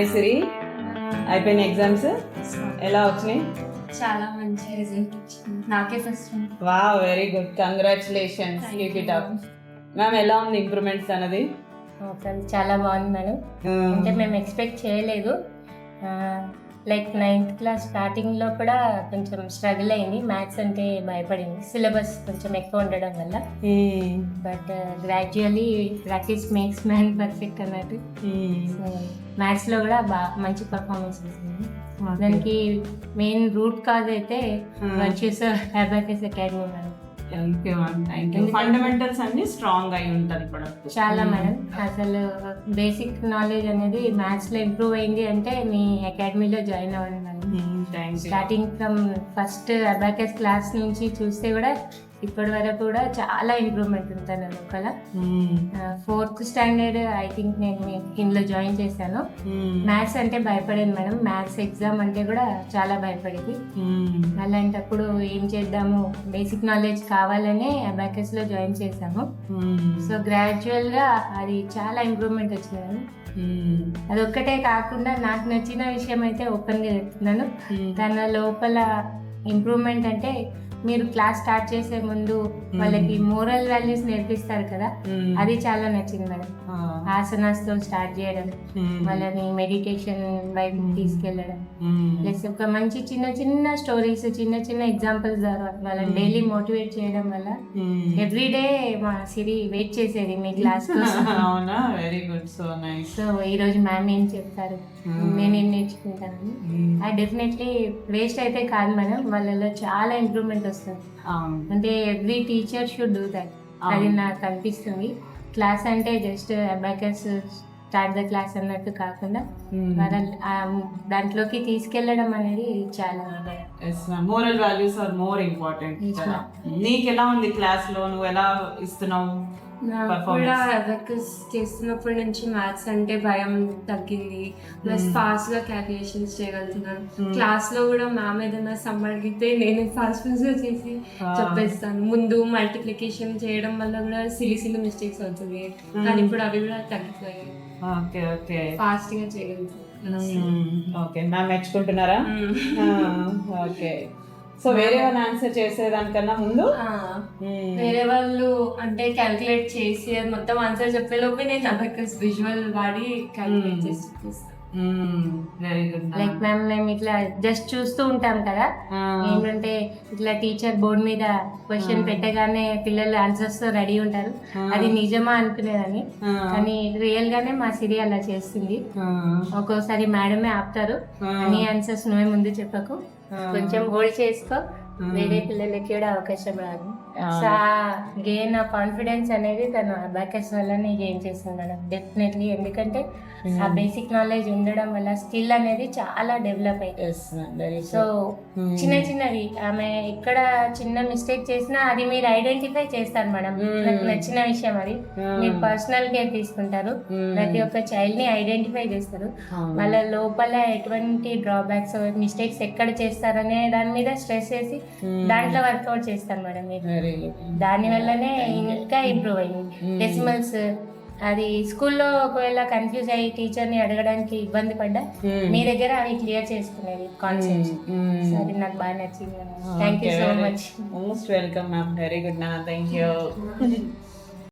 Hi సిరి, అయిపోయిన exams ఎలా వచ్చినాయి? చాలా మంచి రిజల్ట్ వచ్చింది, నాకే first. Wow, very good, congratulations, keep it up. Ma'am ఎలా ఉంది ఇంప్రూవ్మెంట్స్ అన్నది? చాలా బాగుంది మేడం. అంటే మేము ఎక్స్పెక్ట్ చేయలేదు. లైక్ 9th క్లాస్ స్టార్టింగ్లో కూడా కొంచెం స్ట్రగుల్ అయింది, మ్యాథ్స్ అంటే భయపడింది, సిలబస్ కొంచెం ఎక్కువ ఉండడం వల్ల. But gradually practice makes man perfect అన్నట్టు. మ్యాథ్స్లో కూడా మంచి పర్ఫార్మెన్స్ వచ్చింది. దానికి మెయిన్ రూట్ కాజ్ అయితే వర్చువసో అబాకస్ అకాడమీ మేడం. ఫండమెంటల్స్ అన్ని స్ట్రాంగ్ అయి ఉంటారు ఇప్పుడు చాలా మేడం. అసలు బేసిక్ నాలెడ్జ్ అనేది మ్యాథ్స్ లో ఇంప్రూవ్ అయింది అంటే మీ అకాడమీలో జాయిన్ అవ్వండి madam. Starting from first abacus class నుంచి చూస్తే కూడా ఇప్పటి వరకు కూడా చాలా ఇంప్రూవ్మెంట్ ఉంటుంది లోపల. 4th స్టాండర్డ్ ఐ థింక్ నేను ఇందులో జాయిన్ చేశాను. మ్యాథ్స్ అంటే భయపడేది మేడం, మ్యాథ్స్ ఎగ్జామ్ అంటే కూడా చాలా భయపడేది. అలాంటప్పుడు ఏం చేద్దాము, బేసిక్ నాలెడ్జ్ కావాలనే అబాకస్ లో జాయిన్ చేశాము. సో గ్రాడ్యువల్ గా అది చాలా ఇంప్రూవ్మెంట్ వచ్చింది. అదొక్కటే కాకుండా నాకు నచ్చిన విషయం అయితే ఓపెన్ గా చెప్తున్నాను. తన లోపల ఇంప్రూవ్మెంట్ అంటే మీరు క్లాస్ స్టార్ట్ చేసే ముందు వాళ్ళకి మోరల్ వాల్యూస్ నేర్పిస్తారు కదా, అది చాలా నచ్చింది మేడం. ఆసనాస్ తో స్టార్ట్ చేయడం, వాళ్ళని మెడిటేషన్ వైపు తీసుకెళ్ళడం, ప్లస్ ఒక మంచి చిన్న చిన్న స్టోరీస్, చిన్న చిన్న ఎగ్జాంపుల్స్ ద్వారా వాళ్ళని డైలీ మోటివేట్ చేయడం వల్ల ఎవ్రీడే మా సిరి వెయిట్ చేసేది మీ క్లాస్ కోసం. Very good, so nice. So ఈ రోజు మ్యామ్ ఏం చెప్తారు, నేను ఏం నేర్చుకుంటాను, అది డెఫినెట్లీ వేస్ట్ అయితే కాదు మేడం. వాళ్ళలో చాలా ఇంప్రూవ్మెంట్ వస్తుంది. అంటే every teacher should do that, అది నాకు అనిపిస్తుంది. క్లాస్ అంటే just abacus start the class అన్నట్టు కాకుండా దాంట్లోకి తీసుకెళ్లడం అనేది చాలా moral values are more important. నీకు ఎలా ఉంది క్లాస్ లో, నువ్వు ఎలా ఇస్తున్నావు? కూడా అబాకస్ చేస్తున్నప్పటి నుంచి మ్యాథ్స్ అంటే భయం తగ్గింది, ప్లస్ ఫాస్ట్ గా క్యాలిక్యులేషన్స్ చేయగలుగుతున్నాను. క్లాస్ లో కూడా మ్యామ్ ఏదైనా సమ్ అడిగితే నేను ఫాస్ట్ గా చేసి చెప్పేస్తాను. ముందు మల్టిప్లికేషన్ చేయడం వల్ల కూడా సిలి మిస్టేక్స్ అవుతుంది, కానీ ఇప్పుడు అవి కూడా తగ్గిపోయాయి, ఫాస్ట్ గా చేయగలుగుతాను. ఓకే, మ్యామ్ మెచ్చుకుంటున్నారా? ఓకే. సో వేరే వాళ్ళు ఆన్సర్ చేసేదానికన్నా ముందు వేరే వాళ్ళు అంటే క్యాలిక్యులేట్ చేసి మొత్తం ఆన్సర్ చెప్పేలోపు నేను అబాకస్ విజువల్ వాడి క్యాలిక్యులేట్ చేసి చూపిస్తాను. Very good. లైక్ మ్యామ్ మేము ఇట్లా జస్ట్ చూస్తూ ఉంటాం కదా, ఏంటంటే ఇట్లా టీచర్ బోర్డు మీద క్వశ్చన్ పెట్టగానే పిల్లలు ఆన్సర్స్ తో రెడీ ఉంటారు, అది నిజమా అనుకునేదని, కానీ రియల్ గానే మా సిరి అలా చేస్తుంది. ఒక్కోసారి మేడమే ఆపుతారు, అన్ని ఆన్సర్స్ నువ్వే ముందు చెప్పకు, కొంచెం హోల్డ్ చేసుకో, వేరే పిల్లలకి కూడా అవకాశం రాదు. సో గెయిన్ ఆ కాన్ఫిడెన్స్ అనేది తను అబాకస్ వల్లనే గెయిన్ చేస్తుంది మేడం, డెఫినెట్లీ. ఎందుకంటే ఆ బేసిక్ నాలెడ్జ్ ఉండడం వల్ల స్కిల్ అనేది చాలా డెవలప్ అయింది. సో చిన్న చిన్నవి ఆమె ఎక్కడ చిన్న మిస్టేక్ చేసినా అది మీరు ఐడెంటిఫై చేస్తారు మేడం. నాకు నచ్చిన విషయం అది, మీరు పర్సనల్ కేర్ తీసుకుంటారు, ప్రతి ఒక్క చైల్డ్ ని ఐడెంటిఫై చేస్తారు, వాళ్ళ లోపల ఎటువంటి డ్రాబ్యాక్స్ మిస్టేక్స్ ఎక్కడ చేస్తారనే దాని మీద స్ట్రెస్ చేసి దాంట్లో వర్కౌట్ చేస్తాను మేడం. మీరు దాని వల్లనే ఇంకా ఇంప్రూవ్ అయింది. డెసిమల్స్ అది స్కూల్లో ఒకవేళ కన్ఫ్యూజ్ అయ్యి టీచర్ని అడగడానికి ఇబ్బంది పడ్డా మీ దగ్గర అవి క్లియర్ చేసుకునేది కాన్సెప్ట్స్. అది నాకు బాగా నచ్చింది. Thank you so much. Most welcome ma'am. Very good నా, థ్యాంక్ యూ.